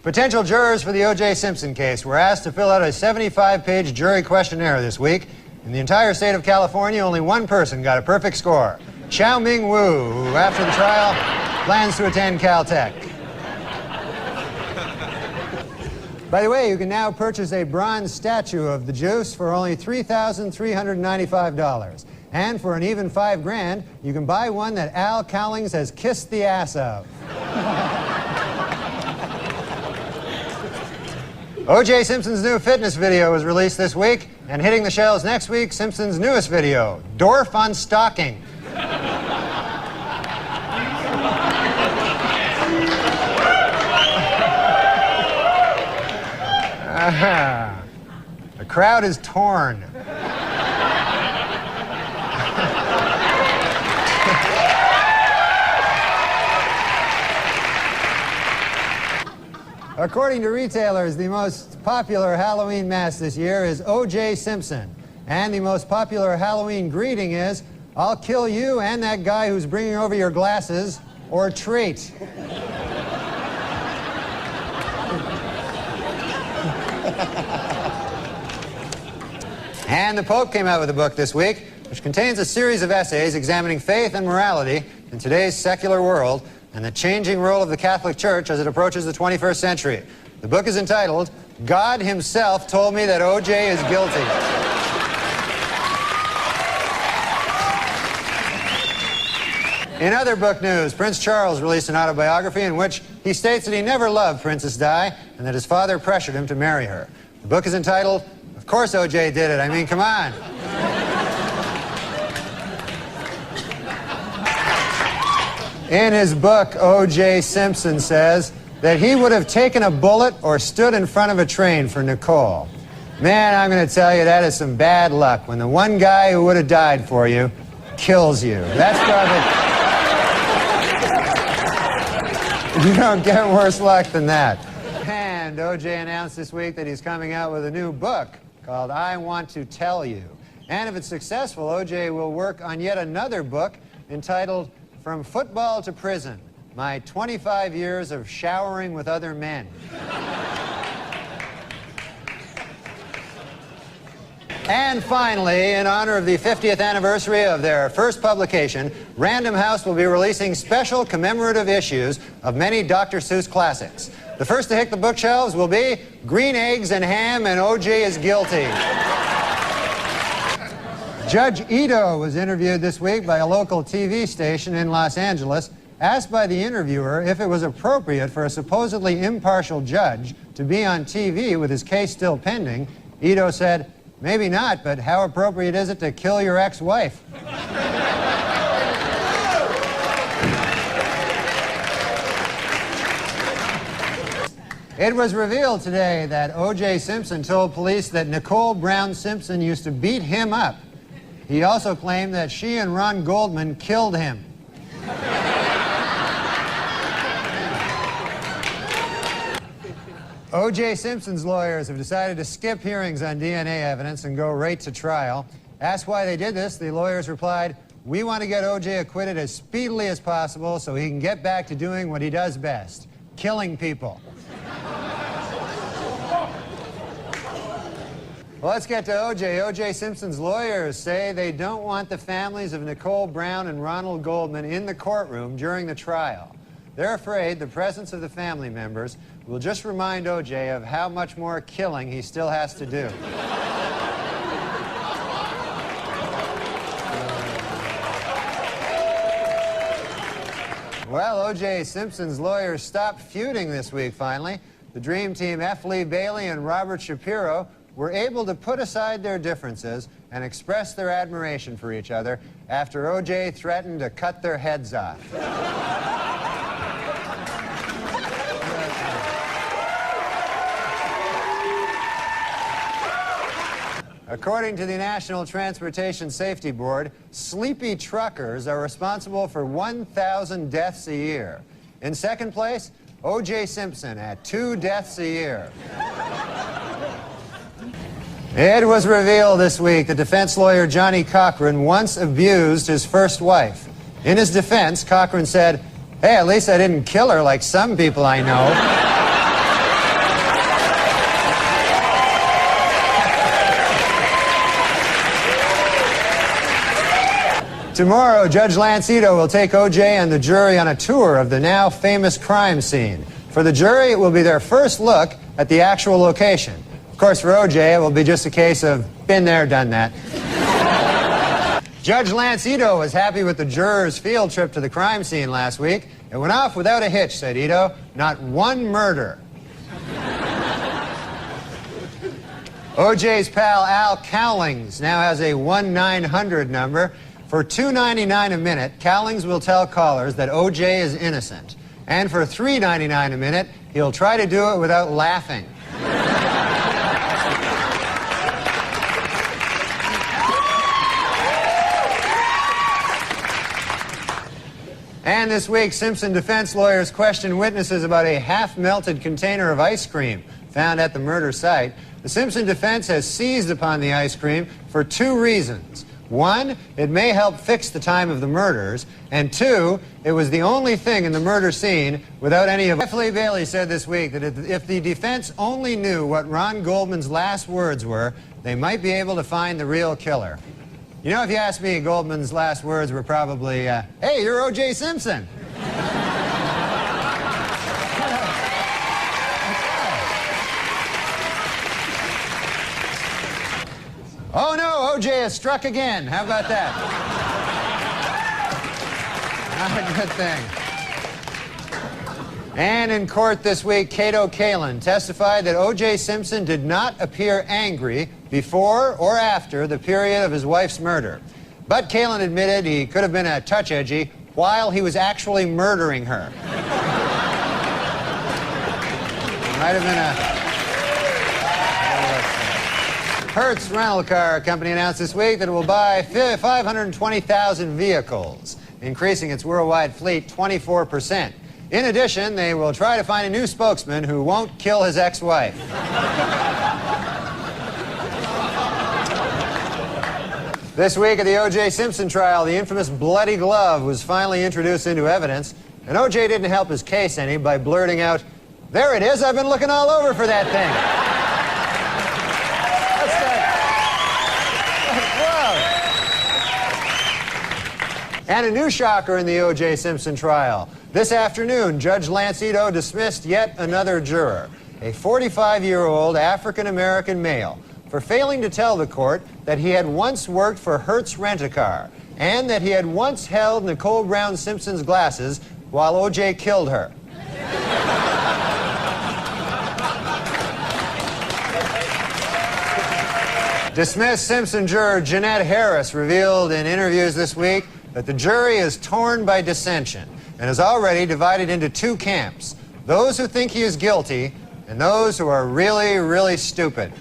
Potential jurors for the OJ Simpson case were asked to fill out a 75-page jury questionnaire this week. In the entire state of California, only one person got a perfect score. Chow Ming Wu, who after the trial plans to attend Caltech. By the way, you can now purchase a bronze statue of the Juice for only $3,395. And for an even $5,000, you can buy one that Al Cowlings has kissed the ass of. OJ Simpson's new fitness video was released this week, and hitting the shelves next week, Simpson's newest video, Dorf on Stalking. The crowd is torn. According to retailers, the most popular Halloween mask this year is OJ Simpson. And the most popular Halloween greeting is, "I'll kill you and that guy who's bringing over your glasses," or treat. And the Pope came out with a book this week, which contains a series of essays examining faith and morality in today's secular world and the changing role of the Catholic Church as it approaches the 21st century. The book is entitled, "God Himself Told Me That OJ Is Guilty." In other book news, Prince Charles released an autobiography in which he states that he never loved Princess Di and that his father pressured him to marry her. The book is entitled, "Of Course OJ Did It." I mean, come on. In his book, OJ Simpson says that he would have taken a bullet or stood in front of a train for Nicole. Man, I'm going to tell you, that is some bad luck when the one guy who would have died for you kills you. That's probably... You don't get worse luck than that. And OJ announced this week that he's coming out with a new book called I Want to Tell You. And if it's successful, OJ will work on yet another book entitled From Football to Prison, My 25 Years of Showering with Other Men. And finally, in honor of the 50th anniversary of their first publication, Random House will be releasing special commemorative issues of many Dr. Seuss classics. The first to hit the bookshelves will be Green Eggs and Ham and OJ is Guilty. Judge Ito was interviewed this week by a local TV station in Los Angeles. Asked by the interviewer if it was appropriate for a supposedly impartial judge to be on TV with his case still pending, Ito said, "Maybe not, but how appropriate is it to kill your ex-wife?" It was revealed today that OJ Simpson told police that Nicole Brown Simpson used to beat him up. He also claimed that she and Ron Goldman killed him. OJ Simpson's lawyers have decided to skip hearings on DNA evidence and go right to trial. Asked why they did this, the lawyers replied, "We want to get OJ acquitted as speedily as possible so he can get back to doing what he does best, killing people." Well, let's get to OJ. OJ Simpson's lawyers say they don't want the families of Nicole Brown and Ronald Goldman in the courtroom during the trial. They're afraid the presence of the family members will just remind OJ of how much more killing he still has to do. Well, OJ Simpson's lawyers stopped feuding this week, finally. The Dream Team, F. Lee Bailey and Robert Shapiro, were able to put aside their differences and express their admiration for each other after OJ threatened to cut their heads off. According to the National Transportation Safety Board, sleepy truckers are responsible for 1,000 deaths a year. In second place, OJ Simpson at 2 deaths a year. It was revealed this week that defense lawyer Johnny Cochran once abused his first wife. In his defense, Cochran said, "Hey, at least I didn't kill her like some people I know." Tomorrow, Judge Lance Ito will take OJ and the jury on a tour of the now famous crime scene. For the jury, it will be their first look at the actual location. Of course, for OJ, it will be just a case of been there, done that. Judge Lance Ito was happy with the jurors' field trip to the crime scene last week. It went off without a hitch, said Ito. Not one murder. OJ's pal Al Cowlings now has a 1-900 number. For $2.99 a minute, Cowlings will tell callers that OJ is innocent. And for $3.99 a minute, he'll try to do it without laughing. And this week, Simpson defense lawyers questioned witnesses about a half-melted container of ice cream found at the murder site. The Simpson defense has seized upon the ice cream for two reasons. One, it may help fix the time of the murders, and two, it was the only thing in the murder scene without any of... Jeff Lee Bailey said this week that if the defense only knew what Ron Goldman's last words were, they might be able to find the real killer. You know, if you ask me, Goldman's last words were probably, hey, you're OJ Simpson. Oh no, OJ has struck again. How about that? Not a good thing. And in court this week, Cato Kalin testified that OJ Simpson did not appear angry before or after the period of his wife's murder. But Kalin admitted he could have been a touch edgy while he was actually murdering her. Might have been a... Hertz Rental Car Company announced this week that it will buy 520,000 vehicles, increasing its worldwide fleet 24%. In addition, they will try to find a new spokesman who won't kill his ex-wife. This week at the O.J. Simpson trial, the infamous bloody glove was finally introduced into evidence, and O.J. didn't help his case any by blurting out, "There it is, I've been looking all over for that thing." And a new shocker in the O.J. Simpson trial. This afternoon, Judge Lance Ito dismissed yet another juror, a 45-year-old African-American male, for failing to tell the court that he had once worked for Hertz Rent-A-Car and that he had once held Nicole Brown Simpson's glasses while O.J. killed her. Dismissed Simpson juror Jeanette Harris revealed in interviews this week that the jury is torn by dissension and is already divided into two camps, those who think he is guilty and those who are really, really stupid.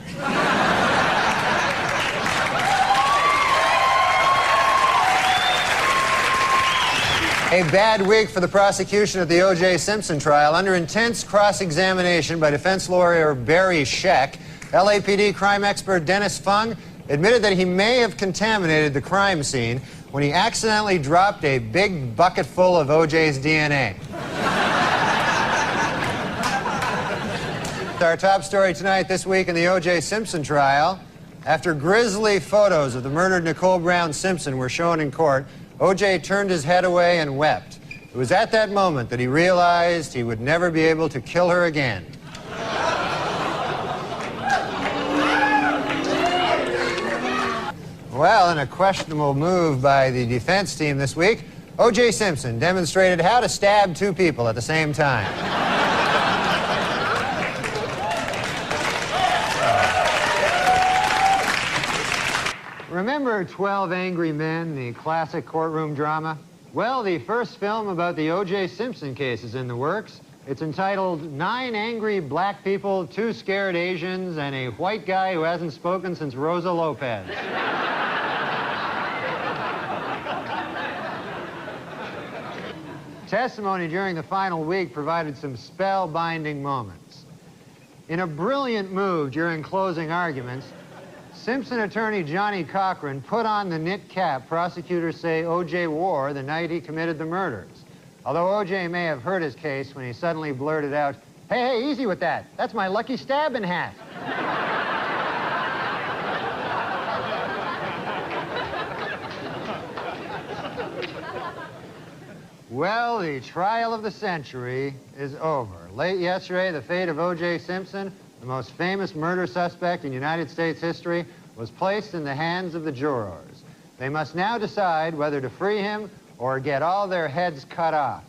A bad week for the prosecution of the O.J. Simpson trial. Under intense cross-examination by defense lawyer Barry Scheck, LAPD crime expert Dennis Fung admitted that he may have contaminated the crime scene when he accidentally dropped a big bucket full of O.J.'s DNA. Our top story tonight this week in the O.J. Simpson trial. After grisly photos of the murdered Nicole Brown Simpson were shown in court, O.J. turned his head away and wept. It was at that moment that he realized he would never be able to kill her again. Well, in a questionable move by the defense team this week, O.J. Simpson demonstrated how to stab two people at the same time. Remember 12 Angry Men, the classic courtroom drama? Well, the first film about the O.J. Simpson case is in the works. It's entitled 9 Angry Black People, 2 Scared Asians, and a White Guy Who Hasn't Spoken Since Rosa Lopez. Testimony during the final week provided some spellbinding moments. In a brilliant move during closing arguments, Simpson attorney Johnny Cochran put on the knit cap prosecutors say O.J. wore the night he committed the murders. Although O.J. may have hurt his case when he suddenly blurted out, "Hey, easy with that. That's my lucky stabbing hat." Well, the trial of the century is over. Late yesterday, the fate of OJ Simpson, the most famous murder suspect in United States history, was placed in the hands of the jurors. They must now decide whether to free him or get all their heads cut off.